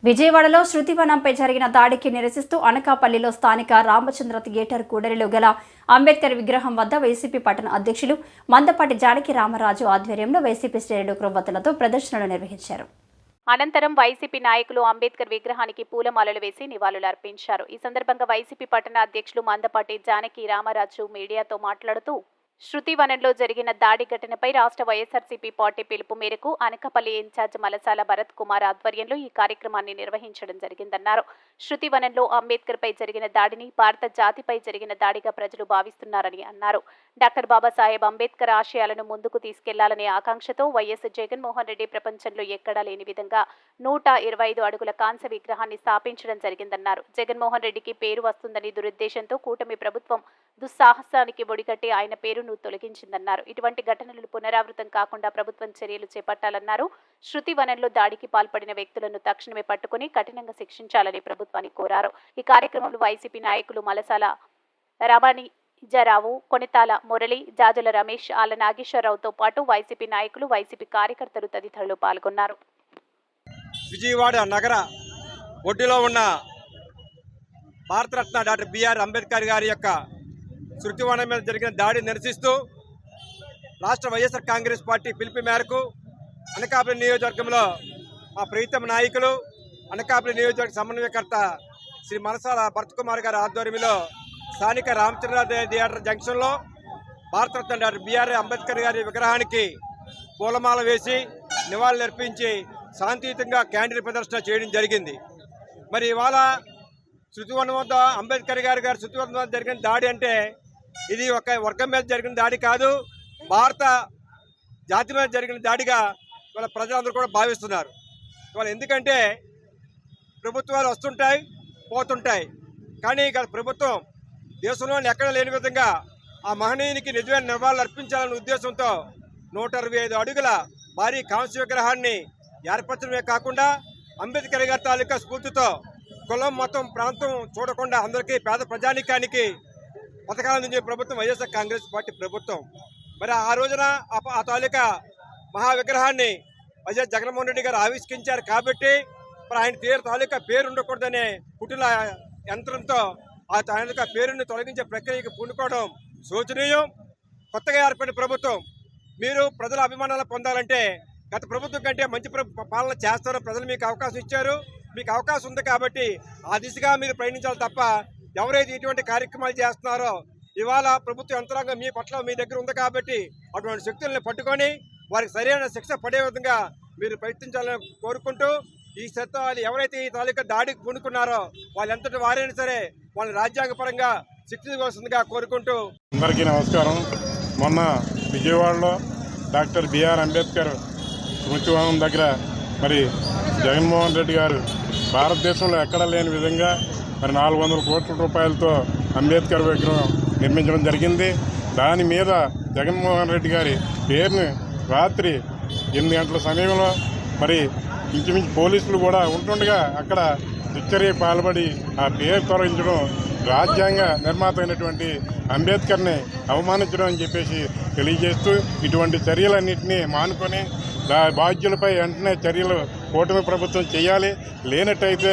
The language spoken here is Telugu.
విజయవాడలో శృతివనంపై జరిగిన దాడికి నిరసిస్తూ అనకాపల్లిలో స్థానిక రామచంద్ర థియేటర్ కూడలిలో గల అంబేద్కర్ విగ్రహం వద్ద వైసీపీ పట్టణ అధ్యక్షులు మందపాటి జానకి రామరాజు ఆధ్వర్యంలో వైసీపీ శ్రేణులు క్రొవ్వొత్తులతో ప్రదర్శనలు నిర్వహించారు. అనంతరం వైసీపీ నాయకులు అంబేద్కర్ విగ్రహానికి పూలమాలలు వేసి నివాళులర్పించారు. ఈ సందర్భంగా వైసీపీ పట్టణ అధ్యక్షులు మందపాటి జానకి రామరాజు మీడియాతో మాట్లాడుతూ శృతివనంలో జరిగిన దాడి ఘటనపై రాష్ట్ర వైఎస్ఆర్సీపీ పార్టీ పిలుపు మేరకు అనకాపల్లి ఇన్ఛార్జ్ మలసాల భరత్ కుమార్ ఆధ్వర్యంలో ఈ కార్యక్రమాన్ని నిర్వహించడం జరిగిందన్నారు. శృతివనంలో అంబేద్కర్ పై జరిగిన దాడిని భారత జాతిపై జరిగిన దాడిగా ప్రజలు భావిస్తున్నారని అన్నారు. డాక్టర్ బాబాసాహెబ్ అంబేద్కర్ ఆశయాలను ముందుకు తీసుకెళ్లాలనే ఆకాంక్షతో వైఎస్ జగన్మోహన్ రెడ్డి ప్రపంచంలో ఎక్కడా లేని విధంగా 125 అడుగుల కాంస్య విగ్రహాన్ని స్థాపించడం జరిగిందన్నారు. జగన్మోహన్ రెడ్డికి పేరు వస్తుందని దురుద్దేశంతో కూటమి ప్రభుత్వం దుస్సాహసానికి ఒడిగట్టి ఆయన పేరును తొలగించిందన్నారు. ఇటువంటి ఘటనలు పునరావృతం కాకుండా ప్రభుత్వం చర్యలు చేపట్టాలన్నారు. శృతివనంలో దాడికి పాల్పడిన వ్యక్తులను తక్షణమే పట్టుకుని కఠినంగా శిక్షించాలని ప్రభుత్వాన్ని కోరారు. ఈ కార్యక్రమంలో వైసీపీ నాయకులు మలసాల రామానిజరావు, కొనితాల మురళి, జాజుల రమేష్, ఆళ్ల నాగేశ్వరరావుతో పాటు వైసీపీ నాయకులు, వైసీపీ కార్యకర్తలు తదితరులు పాల్గొన్నారు. విజయవాడ నగర ఒడ్డులో ఉన్న భారతరత్న డాక్టర్ బిఆర్ అంబేద్కర్ గారి యొక్క శృతివనం మీద జరిగిన దాడి నిరసిస్తూ రాష్ట్ర వైఎస్ఆర్ కాంగ్రెస్ పార్టీ పిలుపు మేరకు అనకాపల్లి నియోజకవర్గంలో మా ప్రీతమ నాయకులు అనకాపల్లి నియోజకవర్గ సమన్వయకర్త శ్రీ మలసాల భరత్ కుమార్ గారి ఆధ్వర్యంలో స్థానిక రామచంద్ర థియేటర్ జంక్షన్లో భారతరత్న డాక్టర్ బిఆర్ అంబేద్కర్ గారి విగ్రహానికి పూలమాల వేసి నివాళులర్పించి శాంతియుతంగా క్యాండిల్ ప్రదర్శన చేయడం జరిగింది. మరి ఇవాళ శృతివనం వద్ద అంబేద్కర్ గారి శృతివనం వద్ద జరిగిన దాడి అంటే ఇది ఒక వర్గం మీద జరిగిన దాడి కాదు, భారత జాతి మీద జరిగిన దాడిగా వాళ్ళ ప్రజలందరూ కూడా భావిస్తున్నారు. ఇవాళ ఎందుకంటే ప్రభుత్వాలు వస్తుంటాయి పోతుంటాయి, కానీ ఇక్కడ ప్రభుత్వం దేశంలో ఎక్కడ లేని విధంగా ఆ మహనీయునికి నిజమైన నివాళులు అర్పించాలనే ఉద్దేశంతో 125 అడుగుల భారీ కాంస్య విగ్రహాన్ని ఏర్పరచడమే కాకుండా అంబేద్కర్ గారి తాలూకా స్ఫూర్తితో కులం మతం ప్రాంతం చూడకుండా అందరికీ పేద ప్రజానికానికి పథకాలు అందించే ప్రభుత్వం వైఎస్ఆర్ కాంగ్రెస్ పార్టీ ప్రభుత్వం. మరి ఆ రోజున ఆ తాలూకా మహా విగ్రహాన్ని వైఎస్ జగన్మోహన్ రెడ్డి గారు ఆవిష్కరించారు కాబట్టి మరి ఆయన తాలూకా పేరు ఉండకూడదనే కుటిల యంత్రంతో ఆ తాలూకా పేరుని తొలగించే ప్రక్రియకు పూనుకోవడం శోచనీయం. కొత్తగా ఏర్పడిన ప్రభుత్వం మీరు ప్రజల అభిమానాలు పొందాలంటే గత ప్రభుత్వం కంటే మంచి పాలన చేస్తారో ప్రజలు మీకు అవకాశం ఇచ్చారు. మీకు అవకాశం ఉంది కాబట్టి ఆ దిశగా మీరు ప్రయాణించాలి తప్ప ఎవరైతే ఇటువంటి కార్యక్రమాలు చేస్తున్నారో ఇవాళ ప్రభుత్వ యంత్రాంగం మీ పట్ల మీ దగ్గర ఉంది కాబట్టి అటువంటి శక్తులను పట్టుకొని వారికి సరైన శిక్ష పడే విధంగా మీరు ప్రయత్నించాలని కోరుకుంటూ ఈ వాళ్ళు ఎవరైతే ఈ తాలూకా దాడికి పూనుకున్నారో వాళ్ళంతటి వారైనా సరే వాళ్ళని రాజ్యాంగపరంగా శిక్షించవలసిందిగా కోరుకుంటూ అందరికీ నమస్కారం. మొన్న విజయవాడలో డాక్టర్ బిఆర్ అంబేద్కర్ స్మృతివనం దగ్గర మరి జగన్మోహన్ రెడ్డి గారు భారతదేశంలో ఎక్కడా లేని విధంగా మరి 400 కోట్ల రూపాయలతో అంబేద్కర్ విగ్రహం నిర్మించడం జరిగింది. దాని మీద జగన్మోహన్ రెడ్డి గారి పేరుని రాత్రి 8 గంటల సమయంలో మరి ఇంచుమించు పోలీసులు కూడా ఉంటుండగా అక్కడ హత్యకి పాల్పడి ఆ పేరు తొలగించడం రాజ్యాంగ నిర్మాత అయినటువంటి అంబేద్కర్ని అవమానించడం అని చెప్పేసి తెలియజేస్తూ ఇటువంటి చర్యలన్నింటినీ మానుకొని బాధ్యులపై వెంటనే చర్యలు కూటమి ప్రభుత్వం చేయాలి. లేనట్టయితే